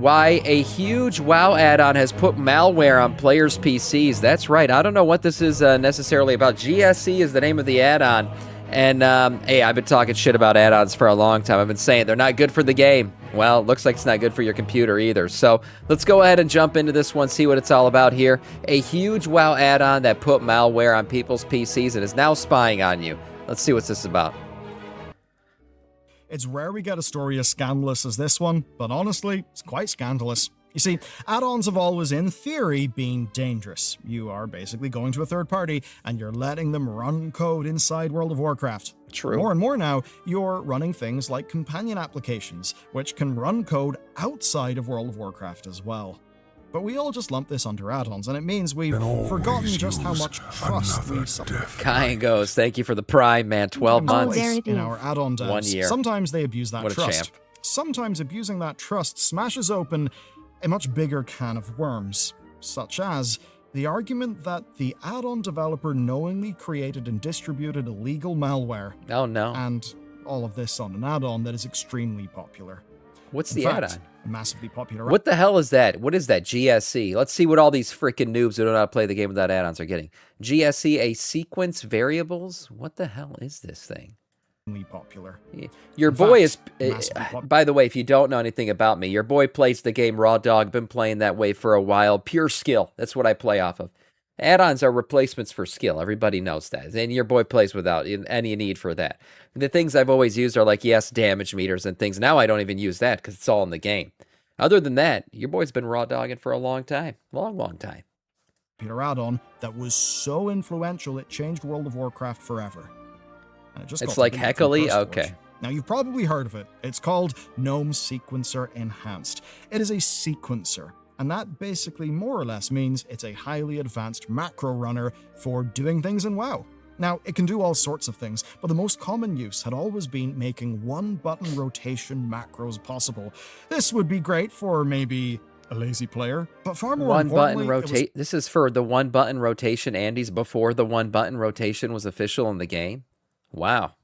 why a huge WoW add-on has put malware on players' PCs. That's right. I don't know what this is necessarily about. GSSE is the name of the add-on. And, hey, I've been talking shit about add-ons for a long time. I've been saying they're not good for the game. Well, it looks like it's not good for your computer either. So let's go ahead and jump into this one, see what it's all about here. A huge WoW add-on that put malware on people's PCs and is now spying on you. Let's see what this is about. It's rare we get a story as scandalous as this one, but honestly, it's quite scandalous. You see, add-ons have always, in theory, been dangerous. You are basically going to a third party, and you're letting them run code inside World of Warcraft. True. More and more now, you're running things like companion applications, which can run code outside of World of Warcraft as well. But we all just lump this under add-ons, and it means we've forgotten just how much trust we suffer. Kyan goes, thank you for the prime, man. 12 months. In our add-on devs. 1 year. Sometimes they abuse that What a trust. champ. Sometimes abusing that trust smashes open a much bigger can of worms, such as the argument that the add-on developer knowingly created and distributed illegal malware. Oh, no. And all of this on an add-on that is extremely popular. What's In the fact, add-on? a massively popular. What the hell is that? What is that? GSE. Let's see what all these freaking noobs who don't know how to play the game without add-ons are getting. GSE, a sequence variables? What the hell is this thing? Popular. Your In boy fact, is... massively by the way, if you don't know anything about me, your boy plays the game Raw Dog. Been playing that way for a while. Pure skill. That's what I play off of. Add-ons are replacements for skill. Everybody knows that. And your boy plays without any need for that. The things I've always used are like, yes, damage meters and things. Now I don't even use that because it's all in the game. Other than that, your boy's been raw dogging for a long time. Long time. Popular add-on that was so influential it changed World of Warcraft forever. And it just It's got like deleted from Heckly? CurseForge. Okay. Now, you've probably heard of it. It's called GNOME Sequencer Enhanced. It is a sequencer, and that basically more or less means it's a highly advanced macro runner for doing things in WoW. Now, it can do all sorts of things, but the most common use had always been making one-button rotation macros possible. This would be great for maybe a lazy player, but far more One-button importantly, rotate. This is for the one-button rotation, Andy's, before the one-button rotation was official in the game? Wow.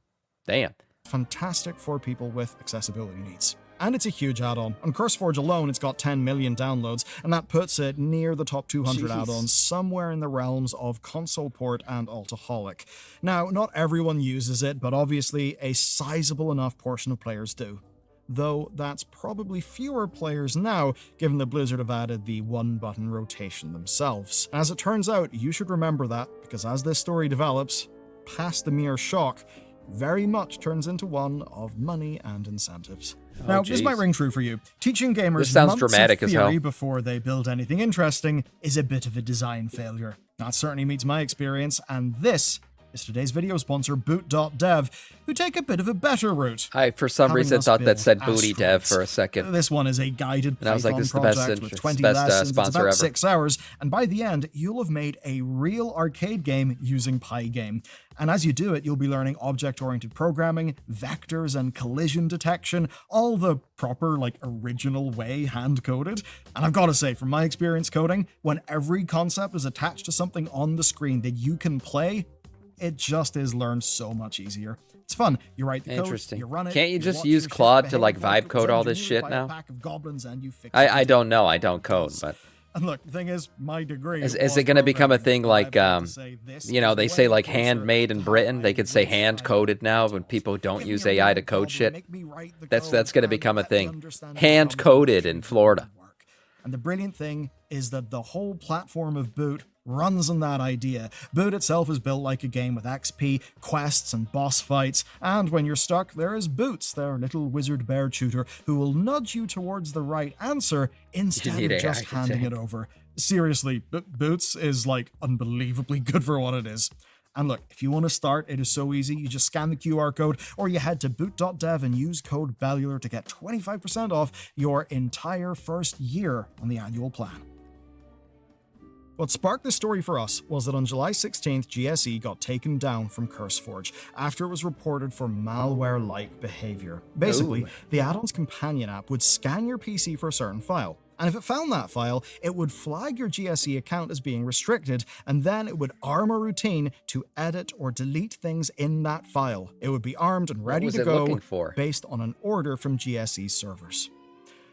Damn. fantastic for people with accessibility needs. And it's a huge add-on. On CurseForge alone, it's got 10 million downloads, and that puts it near the top 200 add-ons, somewhere in the realms of Console Port and Altaholic. Now, not everyone uses it, but obviously a sizable enough portion of players do. Though that's probably fewer players now, given that Blizzard have added the one-button rotation themselves. As it turns out, you should remember that, because as this story develops, past the mere shock, very much turns into one of money and incentives. Now, this might ring true for you. Teaching gamers This sounds months dramatic of as hell. theory before they build anything interesting is a bit of a design failure. That certainly meets my experience, and this is today's video sponsor, Boot.dev, who take a bit of a better route. I, for some Having reason, us thought that build said Booty Dev asteroids. for a second. This one is a guided And I was like, Python this is the best project with interest- 20 best, lessons. It's sponsor about ever. 6 hours, and by the end, you'll have made a real arcade game using Pygame. And as you do it, you'll be learning object-oriented programming, vectors, and collision detection, all the proper, original way hand-coded. And I've got to say, from my experience coding, when every concept is attached to something on the screen that you can play, it just is learned so much easier. It's fun. You write the code, Interesting. you run it. Can't you just watch use your shit Claude to, behave vibe code all this shit by a now? pack of goblins and you fix I it. don't know. I don't code, but And look, the thing is, my degree is was it going to become a programming, thing but like, I've got to say this you know, is they way say closer handmade in to Britain. how They I could say wish I hand coded now when people don't Give me use a AI to real code problem, shit. make me write the That's code, going to and become a let me thing. understand how Hand the coded machine in Florida. would work. And the brilliant thing is that the whole platform of Boot runs on that idea. Boot itself is built like a game with XP, quests, and boss fights, and when you're stuck, there is Boots, their little wizard bear tutor, who will nudge you towards the right answer instead need of AI just to handing check. it over. Seriously, Boots is unbelievably good for what it is. And look, if you want to start, it is so easy. You just scan the QR code, or you head to boot.dev and use code BELLULAR to get 25% off your entire first year on the annual plan. What sparked this story for us was that on July 16th, GSE got taken down from CurseForge after it was reported for malware-like behavior. Basically, the add-on's companion app would scan your PC for a certain file. And if it found that file, it would flag your GSE account as being restricted, and then it would arm a routine to edit or delete things in that file. It would be armed and ready was to it go looking for? based on an order from GSE servers.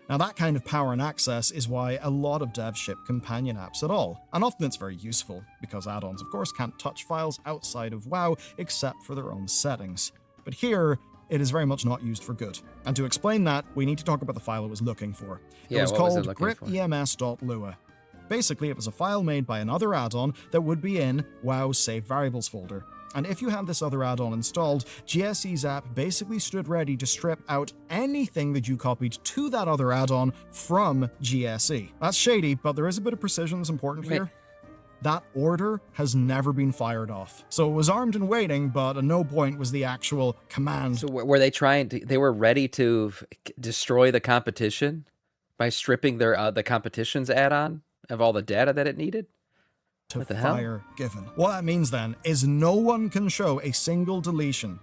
Now that kind of power and access is why a lot of devs ship companion apps at all, and often it's very useful, because add-ons of course can't touch files outside of WoW except for their own settings. But here, it is very much not used for good. And to explain that, we need to talk about the file it was looking for. Yeah, it was what was it called looking for? gripems.lua. Basically, it was a file made by another add-on that would be in WoW's saved variables folder. And if you had this other add-on installed, GSE's app basically stood ready to strip out anything that you copied to that other add-on from GSE. That's shady, but there is a bit of precision that's important here. That order has never been fired off. So it was armed and waiting, but at no point was the actual command. So were they trying to, they were ready to destroy the competition by stripping their the competition's add-on of all the data that it needed? To What the hell? fire given. What that means then is no one can show a single deletion.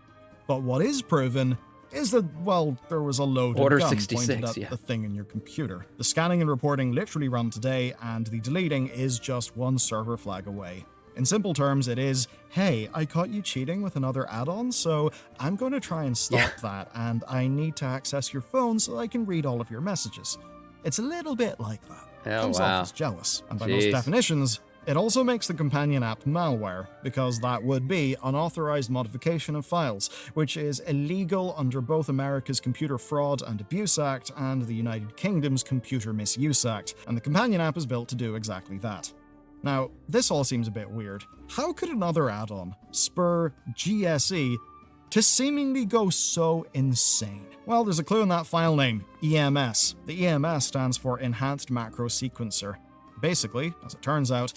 But what is proven is that, well, there was a loaded Order gun 66, pointed at yeah. the thing in your computer. The scanning and reporting literally run today, and the deleting is just one server flag away. In simple terms, it is, hey, I caught you cheating with another add-on, so I'm going to try and stop that, and I need to access your phone so I can read all of your messages. It's a little bit like that. Oh, Comes wow. off as jealous, and by Jeez. most definitions, it also makes the companion app malware, because that would be unauthorized modification of files, which is illegal under both America's Computer Fraud and Abuse Act and the United Kingdom's Computer Misuse Act, and the companion app is built to do exactly that. Now, this all seems a bit weird. How could another add-on spur GSE to seemingly go so insane? Well, there's a clue in that file name, EMS. The EMS stands for Enhanced Macro Sequencer. Basically, as it turns out,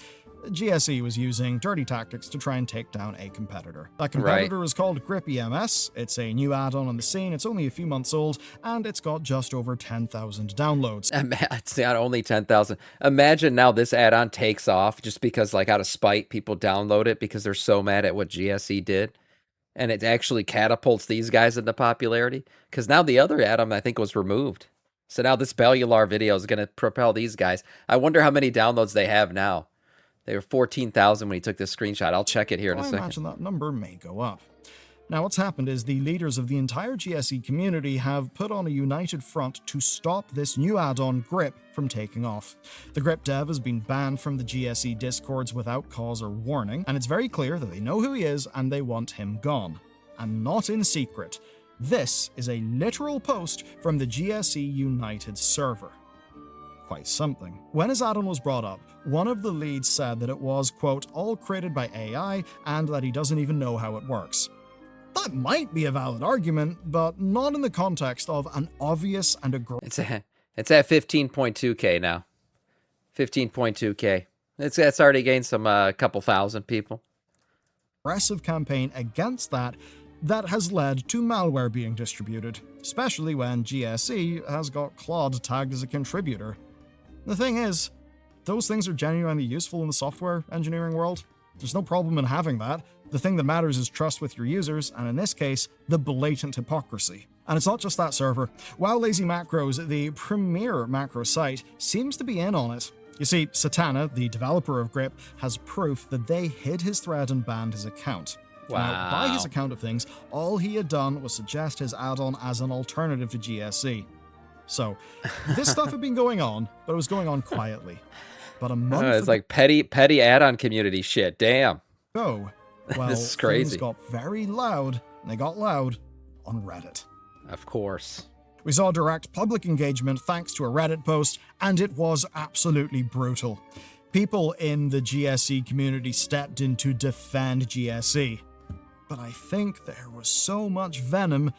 GSE was using dirty tactics to try and take down a competitor. That competitor is called Grip EMS. It's a new add-on on the scene. It's only a few months old, and it's got just over 10,000 downloads. It's not only 10,000. Imagine now this add-on takes off just because, like, out of spite, people download it because they're so mad at what GSE did. And it actually catapults these guys into popularity. Because now the other add-on, I think, was removed. So now this Bellular video is going to propel these guys. I wonder how many downloads they have now. They were 14,000 when he took this screenshot. I'll check it here in a I second. imagine that number may go up. Now, what's happened is the leaders of the entire GSE community have put on a united front to stop this new add-on Grip from taking off. The Grip dev has been banned from the GSE discords without cause or warning, and it's very clear that they know who he is and they want him gone. And not in secret. This is a literal post from the GSE United server. Quite something. When his add-on was brought up, one of the leads said that it was, quote, all created by AI and that he doesn't even know how it works. That might be a valid argument, but not in the context of an obvious and It's at 15.2K now. 15.2K. It's already gained some couple thousand people. aggressive campaign against that has led to malware being distributed, especially when GSE has got Claude tagged as a contributor. The thing is, those things are genuinely useful in the software engineering world. There's no problem in having that. The thing that matters is trust with your users, and in this case, the blatant hypocrisy. And it's not just that server. WoW Lazy Macros, the premier macro site, seems to be in on it. You see, Satana, the developer of Grip, has proof that they hid his thread and banned his account. Wow. Now, by his account of things, all he had done was suggest his add-on as an alternative to GSE. So, this stuff had been going on, but it was going on quietly. But a month It's like petty add-on community shit. Damn. ago, well, This is crazy. things got very loud, and they got loud on Reddit. Of course. We saw direct public engagement thanks to a Reddit post, and it was absolutely brutal. People in the GSE community stepped in to defend GSE. But I think there was so much venom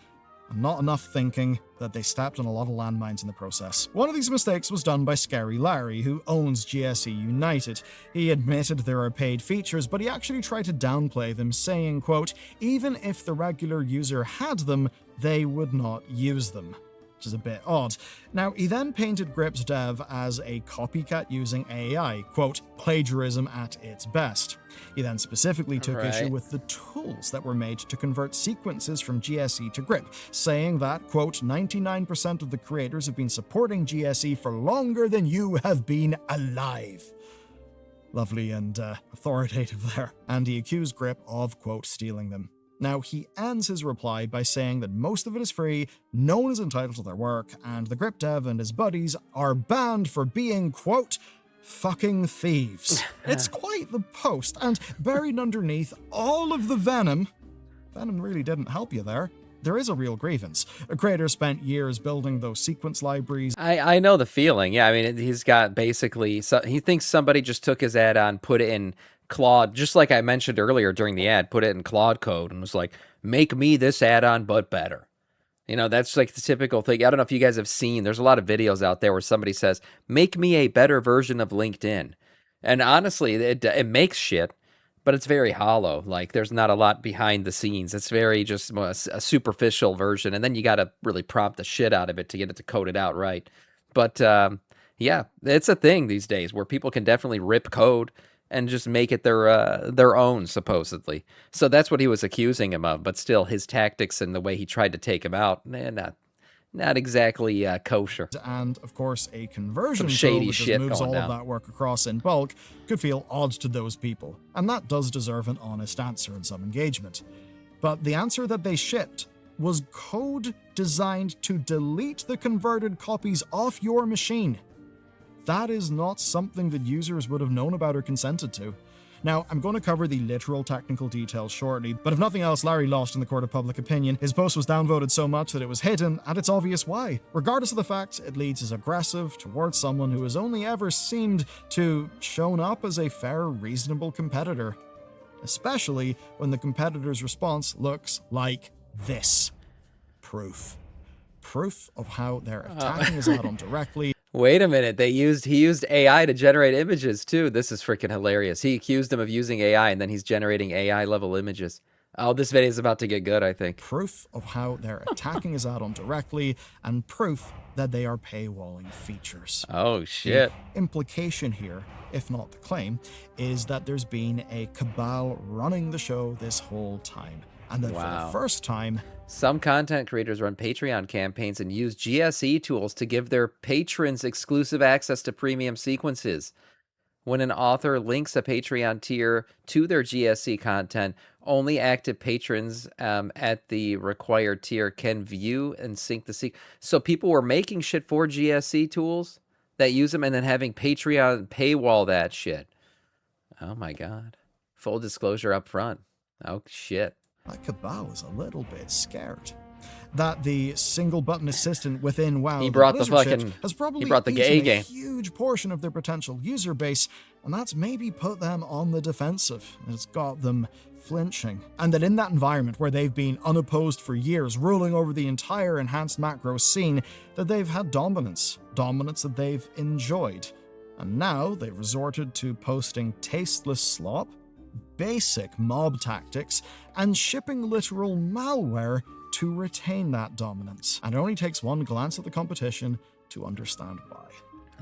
and not enough thinking that they stepped on a lot of landmines in the process. One of these mistakes was done by Scary Larry, who owns GSE United. He admitted there are paid features, but he actually tried to downplay them, saying, quote, even if the regular user had them, they would not use them. Which is a bit odd. Now, he then painted Grip's dev as a copycat using AI, quote, plagiarism at its best. He then specifically took issue with the tools that were made to convert sequences from GSE to Grip, saying that, quote, 99% of the creators have been supporting GSE for longer than you have been alive. Lovely and authoritative there. And he accused Grip of, quote, stealing them. Now, he ends his reply by saying that most of it is free, no one is entitled to their work, and the Grip Dev and his buddies are banned for being, quote, fucking thieves. It's quite the post, and buried underneath all of the venom really didn't help you there. There is a real grievance. A creator spent years building those sequence libraries. I know the feeling. Yeah, I mean, he's got basically, so he thinks somebody just took his add-on, put it in Claude, just like I mentioned earlier during the ad, put it in Claude code and was like, make me this add-on, but better. You know, that's like the typical thing. I don't know if you guys have seen, there's a lot of videos out there where somebody says, make me a better version of LinkedIn. And honestly, it makes shit, but it's very hollow. Like, there's not a lot behind the scenes. It's very just a superficial version. And then you got to really prompt the shit out of it to get it to code it out right. But yeah, it's a thing these days where people can definitely rip code and just make it their own, supposedly. So that's what he was accusing him of. But still, his tactics and the way he tried to take him out, not exactly kosher. And, of course, a conversion Some shady tool that shit just moves going all down. of that work across in bulk could feel odd to those people. And that does deserve an honest answer and some engagement. But the answer that they shipped was code designed to delete the converted copies off your machine. That is not something that users would have known about or consented to. Now, I'm going to cover the literal technical details shortly, but if nothing else, Larry lost in the court of public opinion. His post was downvoted so much that it was hidden, and it's obvious why. Regardless of the fact, it leads as aggressive towards someone who has only ever seemed to shown up as a fair, reasonable competitor. Especially when the competitor's response looks like this. Proof. Proof of how they're attacking his add-on directly. Wait a minute, he used AI to generate images too. This is freaking hilarious. He accused him of using AI, and then he's generating AI level images. Oh, this video is about to get good, I think. Proof of how they're attacking his add-on directly, and proof that they are paywalling features. Oh shit. The implication here, if not the claim, is that there's been a cabal running the show this whole time. And that for the first time, some content creators run Patreon campaigns and use GSE tools to give their patrons exclusive access to premium sequences. When an author links a Patreon tier to their GSE content, only active patrons at the required tier can view and sync the sequence. So people were making shit for GSE tools that use them and then having Patreon paywall that shit. Oh my God. Full disclosure up front. Oh shit. that cabal is a little bit scared. That the single button assistant within WoW He brought has probably he brought the gay eaten a game. huge portion of their potential user base, and that's maybe put them on the defensive. It's got them flinching. And that in that environment where they've been unopposed for years, ruling over the entire enhanced macro scene, that they've had dominance that they've enjoyed. And now they've resorted to posting tasteless slop, basic mob tactics, and shipping literal malware to retain that dominance. And it only takes one glance at the competition to understand why.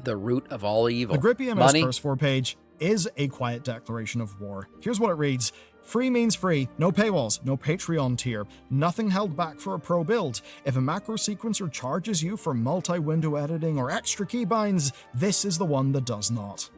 The root of all evil. The Grippy MS Money. Curse 4 page is a quiet declaration of war. Here's what it reads. Free means free, no paywalls, no Patreon tier, nothing held back for a pro build. If a macro sequencer charges you for multi-window editing or extra keybinds, this is the one that does not.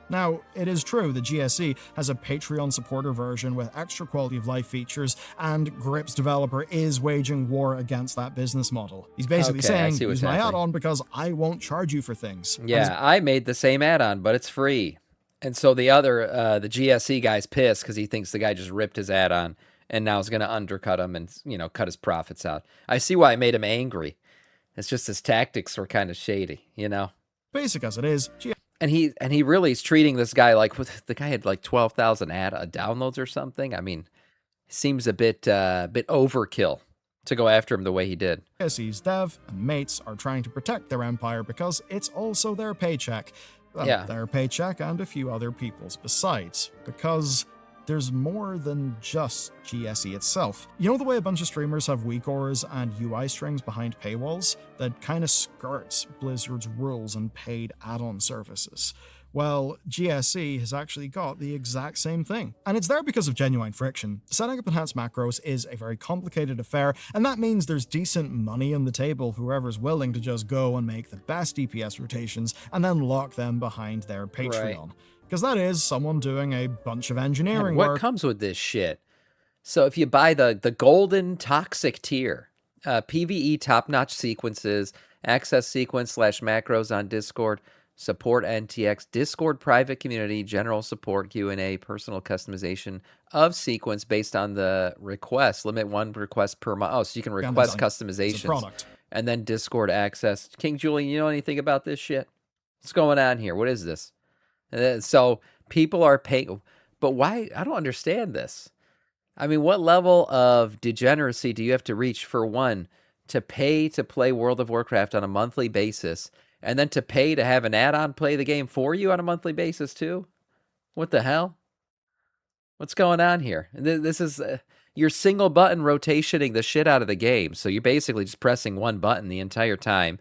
Now, it is true that GSE has a Patreon supporter version with extra quality of life features, and Grip's developer is waging war against that business model. He's basically Okay, I saying, see what's use my happening. add-on because I won't charge you for things. And Yeah, I made the same add-on, but it's free. And so the other, the GSE guy's pissed because he thinks the guy just ripped his add-on and now is going to undercut him and, you know, cut his profits out. I see why it made him angry. It's just his tactics were kind of shady, you know? basic as it is, And he really is treating this guy like, the guy had like 12,000 downloads or something. I mean, seems a bit overkill to go after him the way he did. GSE's dev and mates are trying to protect their empire because it's also their paycheck. Well, Yeah. their paycheck and a few other people's besides, because there's more than just GSE itself. You know the way a bunch of streamers have weak auras and UI strings behind paywalls that kind of skirts Blizzard's rules and paid add-on services? Well, GSE has actually got the exact same thing. And it's there because of genuine friction. Setting up enhanced macros is a very complicated affair, and that means there's decent money on the table for whoever's willing to just go and make the best DPS rotations and then lock them behind their Patreon. Because that is someone doing a bunch of engineering What work. comes with this shit? So if you buy the golden toxic tier, PvE top-notch sequences, access sequence / macros on Discord, support NTX, Discord private community, general support Q&A, personal customization of sequence based on the request, limit 1 request per month. Oh, so you can request customizations. And then Discord access. King Julian, you know anything about this shit? What's going on here? What is this? So people are paying, but why? I don't understand this. I mean, what level of degeneracy do you have to reach, for one, to pay to play World of Warcraft on a monthly basis, and then to pay to have an add-on play the game for you on a monthly basis too? What the hell? What's going on here? This is you're single button rotationing the shit out of the game. So you're basically just pressing one button the entire time.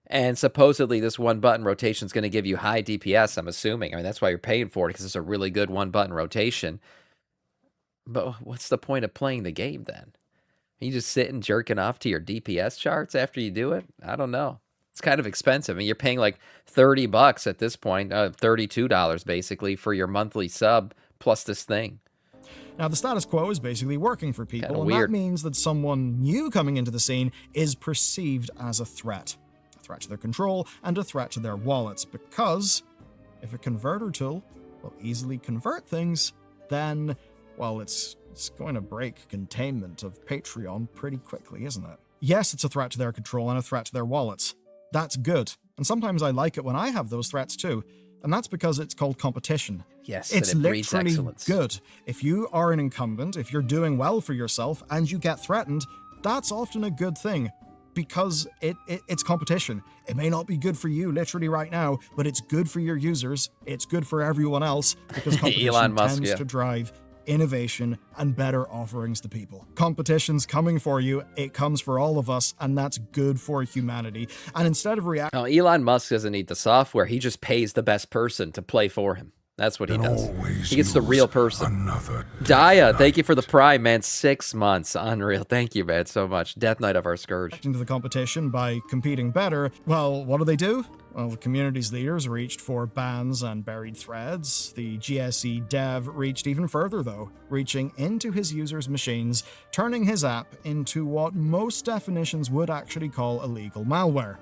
And supposedly this one button rotation is going to give you high DPS, I'm assuming. I mean, that's why you're paying for it, because it's a really good one button rotation. But what's the point of playing the game then? Are you just sitting jerking off to your DPS charts after you do it? I don't know. It's kind of expensive. I mean, you're paying like $30 at this point, $32 basically for your monthly sub plus this thing. Now, the status quo is basically working for people, and that means that someone new coming into the scene is perceived as a threat to their control and a threat to their wallets, because if a converter tool will easily convert things, then, well, it's going to break containment of Patreon pretty quickly, isn't it? Yes, it's a threat to their control and a threat to their wallets. That's good. And sometimes I like it when I have those threats too. And that's because it's called competition. Yes, it's literally good. If you are an incumbent, if you're doing well for yourself and you get threatened, that's often a good thing, because it's competition. It may not be good for you literally right now, but it's good for your users. It's good for everyone else, because competition tends to drive innovation and better offerings to people. Competition's coming for you. It comes for all of us, and that's good for humanity. And instead of reacting... No, Elon Musk doesn't need the software. He just pays the best person to play for him. That's what he does. He gets the real person. Daya, thank you for the Prime, man. 6 months. Unreal. Thank you, man, so much. Death Knight of our Scourge. Into the competition by competing better. Well, what do? Well, the community's leaders reached for bans and buried threads. The GSE dev reached even further, though, reaching into his users' machines, turning his app into what most definitions would actually call illegal malware.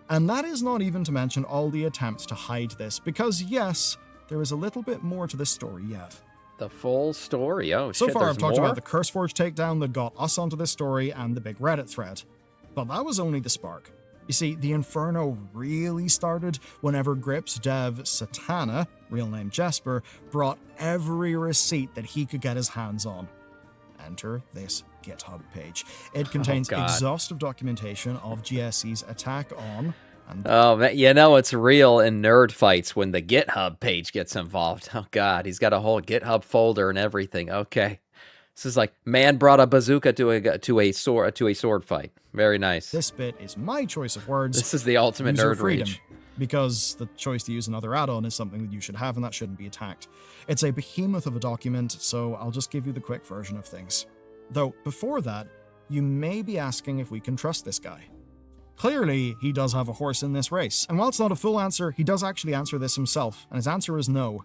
And that is not even to mention all the attempts to hide this, because yes, there is a little bit more to this story yet. The full story? Oh, so shit, far I've talked more? about the CurseForge takedown that got us onto this story and the big Reddit thread. But that was only the spark. You see, the inferno really started whenever Grip's dev Satana, real name Jesper, brought every receipt that he could get his hands on. Enter this GitHub page. It contains exhaustive documentation of GSE's attack on... Oh, man, you know it's real in nerd fights when the GitHub page gets involved. Oh, God, he's got a whole GitHub folder and everything. Okay. This is like, man brought a bazooka to a sword fight. Very nice. This bit is my choice of words. This is the ultimate nerd rage. Because the choice to use another add-on is something that you should have, and that shouldn't be attacked. It's a behemoth of a document, so I'll just give you the quick version of things. Though, before that, you may be asking if we can trust this guy. Clearly, he does have a horse in this race. And while it's not a full answer, he does actually answer this himself, and his answer is no.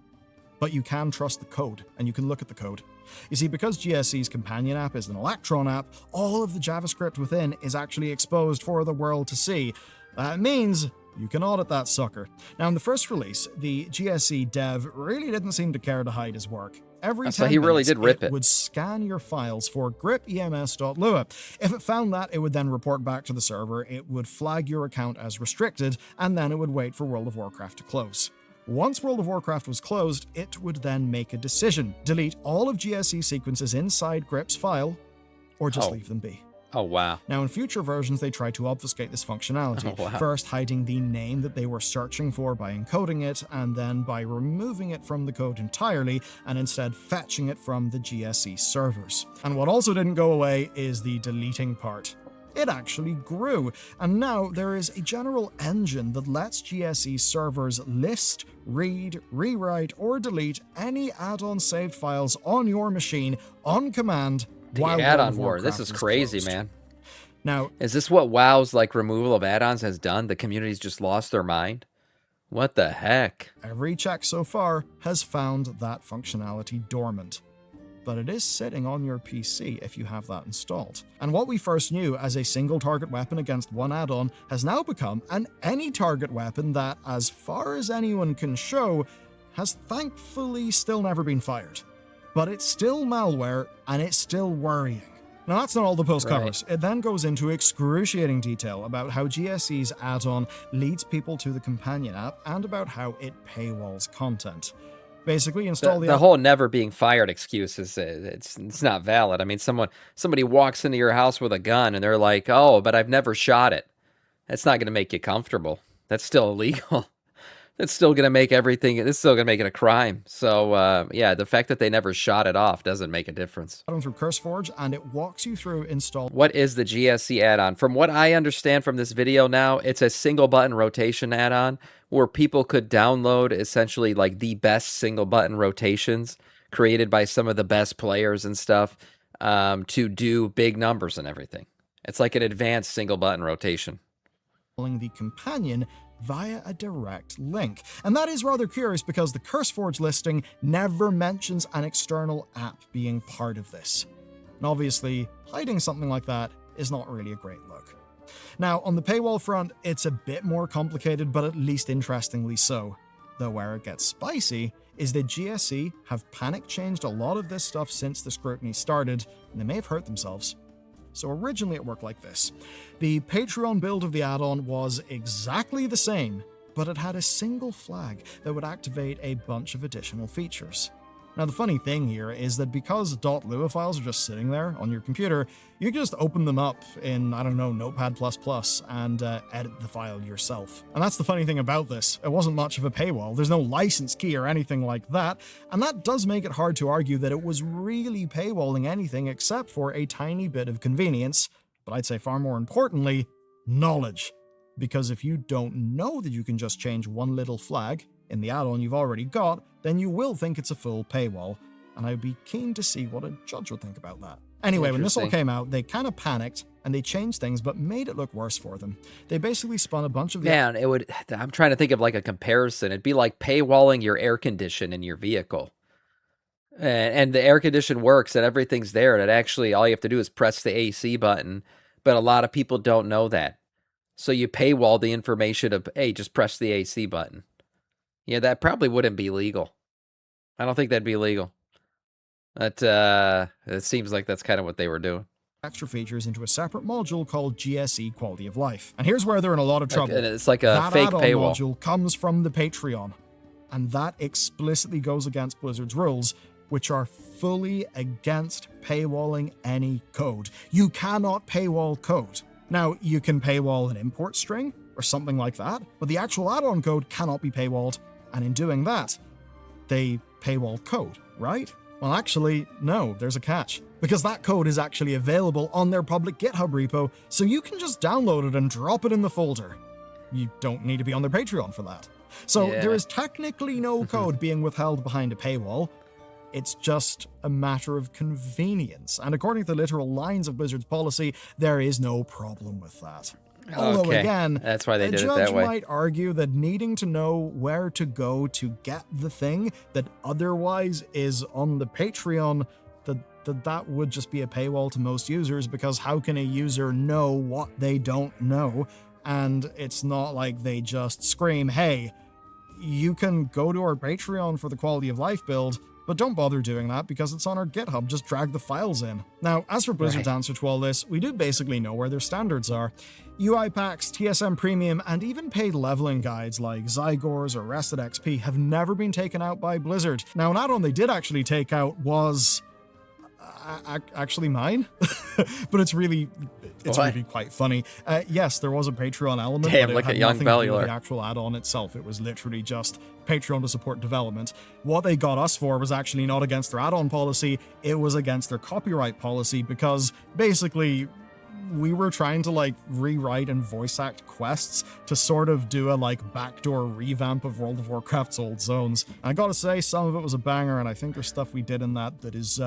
But you can trust the code, and you can look at the code. You see, because GSE's companion app is an Electron app, all of the JavaScript within is actually exposed for the world to see. That means you can audit that sucker. Now, in the first release, the GSE dev really didn't seem to care to hide his work. Every 10 minutes, it would scan your files for gripems.lua. If it found that, it would then report back to the server, it would flag your account as restricted, and then it would wait for World of Warcraft to close. Once World of Warcraft was closed, it would then make a decision. Delete all of GSE sequences inside Grip's file, or just leave them be. Oh, wow. Now, in future versions, they tried to obfuscate this functionality, first hiding the name that they were searching for by encoding it, and then by removing it from the code entirely, and instead fetching it from the GSE servers. And what also didn't go away is the deleting part. It actually grew, and now there is a general engine that lets GSE servers list, read, rewrite, or delete any add-on saved files on your machine on command. The add-on war. This is crazy, man. Now, is this what WoW's like removal of add-ons has done? The community's just lost their mind? What the heck? Every check so far has found that functionality dormant. but it is sitting on your PC if you have that installed. And what we first knew as a single target weapon against one add-on has now become an any target weapon that, as far as anyone can show, has thankfully still never been fired. But it's still malware, and it's still worrying. Now that's not all the post covers. It then goes into excruciating detail about how GSE's add-on leads people to the companion app and about how it paywalls content. Basically, install the whole never being fired excuse is it's not valid. I mean, somebody walks into your house with a gun and they're like, "Oh, but I've never shot it." That's not going to make you comfortable. That's still illegal. It's still going to make everything, it's still going to make it a crime. So, yeah, the fact that they never shot it off doesn't make a difference. Through CurseForge, and it walks you through install. What is the GSE add-on? From what I understand from this video now, it's a single button rotation add-on where people could download essentially like the best single button rotations created by some of the best players and stuff to do big numbers and everything. It's like an advanced single button rotation. The companion via a direct link. And that is rather curious because the CurseForge listing never mentions an external app being part of this. And obviously, hiding something like that is not really a great look. Now, on the paywall front, it's a bit more complicated, but at least interestingly so. Though where it gets spicy is that GSE have panic changed a lot of this stuff since the scrutiny started, and they may have hurt themselves. So originally it worked like this. The Patreon build of the add-on was exactly the same, but it had a single flag that would activate a bunch of additional features. Now the funny thing here is that because .lua files are just sitting there on your computer, you can just open them up in, I don't know, Notepad++ and edit the file yourself. And that's the funny thing about this. It wasn't much of a paywall. There's no license key or anything like that. And that does make it hard to argue that it was really paywalling anything except for a tiny bit of convenience. But I'd say far more importantly, knowledge. Because if you don't know that you can just change one little flag in the add-on you've already got, then you will think it's a full paywall, and I'd be keen to see what a judge would think about that. Anyway, when this all came out, they kind of panicked, and they changed things, but made it look worse for them. They basically spun a bunch of... Man, I'm trying to think of like a comparison. It'd be like paywalling your air condition in your vehicle. And the air condition works, and everything's there, and it actually, all you have to do is press the AC button, but a lot of people don't know that. So you paywall the information of, hey, just press the AC button. Yeah, that probably wouldn't be legal. I don't think that'd be legal. But it seems like that's kind of what they were doing. Extra features into a separate module called GSE Quality of Life. And here's where they're in a lot of trouble. It's like a fake paywall. That module comes from the Patreon. And that explicitly goes against Blizzard's rules, which are fully against paywalling any code. You cannot paywall code. Now, you can paywall an import string or something like that, but the actual add-on code cannot be paywalled. And in doing that, they paywall code, right? Well, actually, no, there's a catch. Because that code is actually available on their public GitHub repo, so you can just download it and drop it in the folder. You don't need to be on their Patreon for that. So there is technically no code being withheld behind a paywall. It's just a matter of convenience. And according to the literal lines of Blizzard's policy, there is no problem with that. Although again, that's why they did it that way. A judge way. might argue that needing to know where to go to get the thing that otherwise is on the Patreon, that would just be a paywall to most users, because how can a user know what they don't know? And it's not like they just scream, hey, you can go to our Patreon for the quality of life build, but don't bother doing that because it's on our GitHub, just drag the files in. Now, as for Blizzard's answer to all this, we do basically know where their standards are. UI packs, TSM Premium, and even paid leveling guides like Zygors or Rested XP have never been taken out by Blizzard. Now, an add-on they did actually take out was... actually mine, but it's really quite funny. Yes, there was a Patreon element, Damn, but like it had a young nothing to do with Bellular. the actual add-on itself. It was literally just Patreon to support development. What they got us for was actually not against their add-on policy, it was against their copyright policy, because basically we were trying to like rewrite and voice act quests to sort of do a like backdoor revamp of World of Warcraft's old zones. And I gotta say, some of it was a banger, and I think there's stuff we did in that is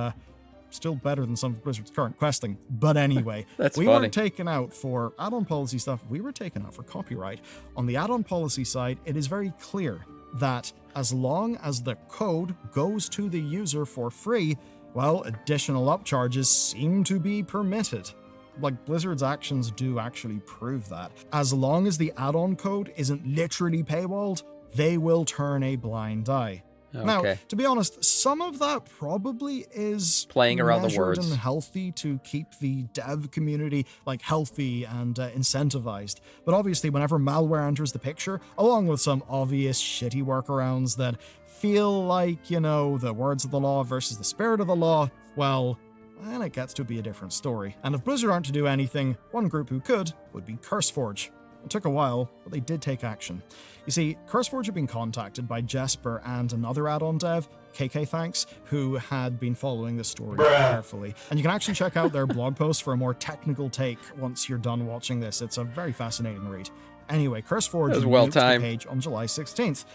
still better than some of Blizzard's current questing. But anyway, we weren't taken out for add-on policy stuff, we were taken out for copyright. On the add-on policy side, it is very clear that as long as the code goes to the user for free, well, additional upcharges seem to be permitted. Like, Blizzard's actions do actually prove that. As long as the add-on code isn't literally paywalled, they will turn a blind eye. Okay. Now, to be honest, some of that probably is playing around the measured words and healthy to keep the dev community like healthy and incentivized. But obviously, whenever malware enters the picture, along with some obvious shitty workarounds that feel like, you know, the words of the law versus the spirit of the law, well, then it gets to be a different story. And if Blizzard aren't to do anything, one group who could would be CurseForge. It took a while, but they did take action. You see, CurseForge had been contacted by Jesper and another add-on dev, KK Thanks, who had been following the story carefully. And you can actually check out their blog post for a more technical take once you're done watching this. It's a very fascinating read. Anyway, CurseForge nuked the page on July 16th.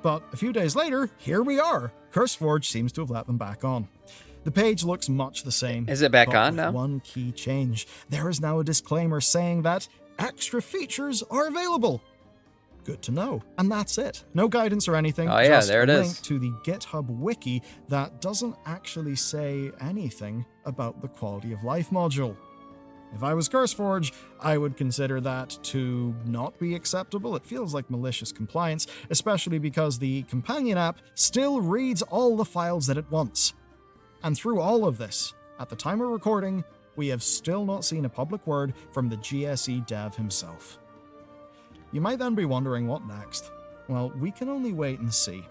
But a few days later, here we are. CurseForge seems to have let them back on. The page looks much the same. Is it back but on with now? One key change. There is now a disclaimer saying that extra features are available. Good to know. And that's it. No guidance or anything. Oh yeah, just there it a is. link to the GitHub wiki that doesn't actually say anything about the quality of life module. If I was CurseForge, I would consider that to not be acceptable. It feels like malicious compliance, especially because the companion app still reads all the files that it wants. And through all of this, at the time of recording, we have still not seen a public word from the GSE dev himself. You might then be wondering what next. Well, we can only wait and see.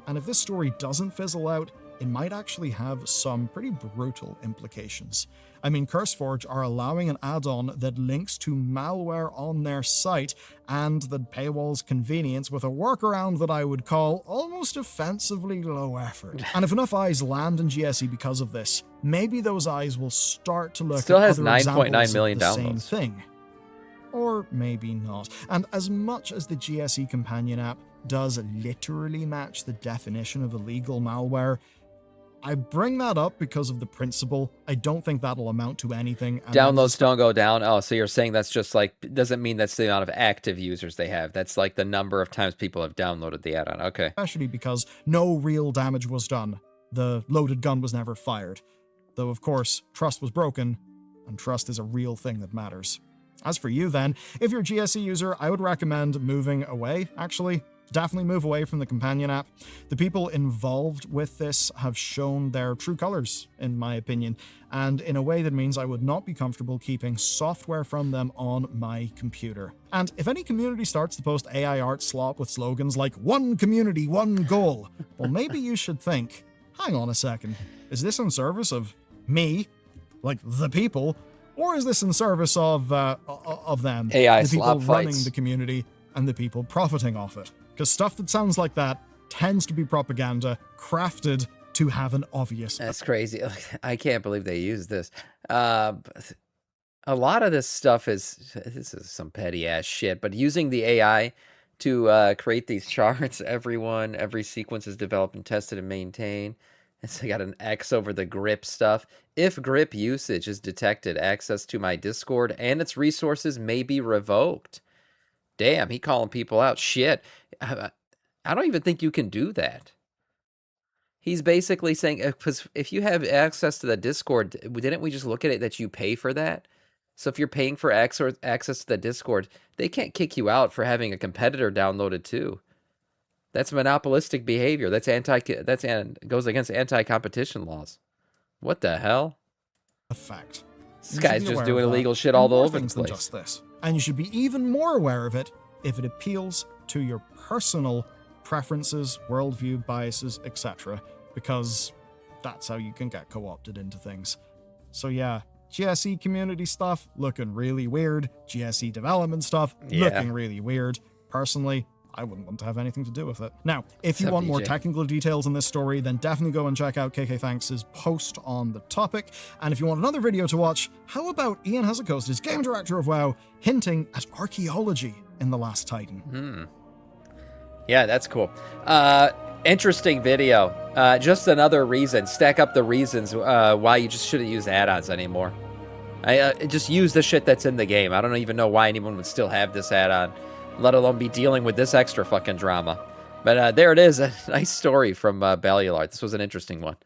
And if this story doesn't fizzle out, it might actually have some pretty brutal implications. I mean, CurseForge are allowing an add-on that links to malware on their site and the paywall's convenience with a workaround that I would call almost offensively low effort. And if enough eyes land in GSE because of this, maybe those eyes will start to look Still at has other 9.9 million examples of the downloads. same thing. Or maybe not. And as much as the GSE companion app does literally match the definition of illegal malware, I bring that up because of the principle. I don't think that'll amount to anything. And Downloads don't go down. Oh, so you're saying that's just like, doesn't mean that's the amount of active users they have. That's like the number of times people have downloaded the add-on. Okay. Especially because no real damage was done. The loaded gun was never fired. Though, of course, trust was broken, and trust is a real thing that matters. As for you then, if you're a GSE user, I would recommend moving away, actually. Definitely move away from the companion app. The people involved with this have shown their true colors, in my opinion, and in a way that means I would not be comfortable keeping software from them on my computer. And if any community starts to post AI art slop with slogans like "one community, one goal," well, maybe you should think, hang on a second, is this in service of me, like the people, or is this in service of them, AI the people slop running fights. the community and the people profiting off it? Because stuff that sounds like that tends to be propaganda crafted to have an obvious... That's crazy. I can't believe they used this. A lot of this stuff this is some petty ass shit, but using the AI to create these charts, every sequence is developed and tested and maintained. It's got an X over the grip stuff. If grip usage is detected, access to my Discord and its resources may be revoked. Damn, he calling people out. Shit. I don't even think you can do that. He's basically saying, because if you have access to the Discord, didn't we just look at it that you pay for that? So if you're paying for access to the Discord, they can't kick you out for having a competitor downloaded too. That's monopolistic behavior. That's goes against anti-competition laws. What the hell? A fact. This guy's just doing illegal shit all over the place. Just this. And you should be even more aware of it if it appeals to your personal preferences, worldview, biases, etc. Because that's how you can get co-opted into things. So yeah, GSE community stuff looking really weird. GSE development stuff looking really weird. Personally, I wouldn't want to have anything to do with it. Now, if you want more technical details on this story, then definitely go and check out KK Thanks' post on the topic. And if you want another video to watch, how about Ian Hazzikostas, game director of WoW, hinting at archaeology in The Last Titan? Yeah, that's cool. Interesting video. Just another reason. Stack up the reasons why you just shouldn't use add-ons anymore. Just use the shit that's in the game. I don't even know why anyone would still have this add-on, let alone be dealing with this extra fucking drama. But there it is, a nice story from Bellulard. This was an interesting one.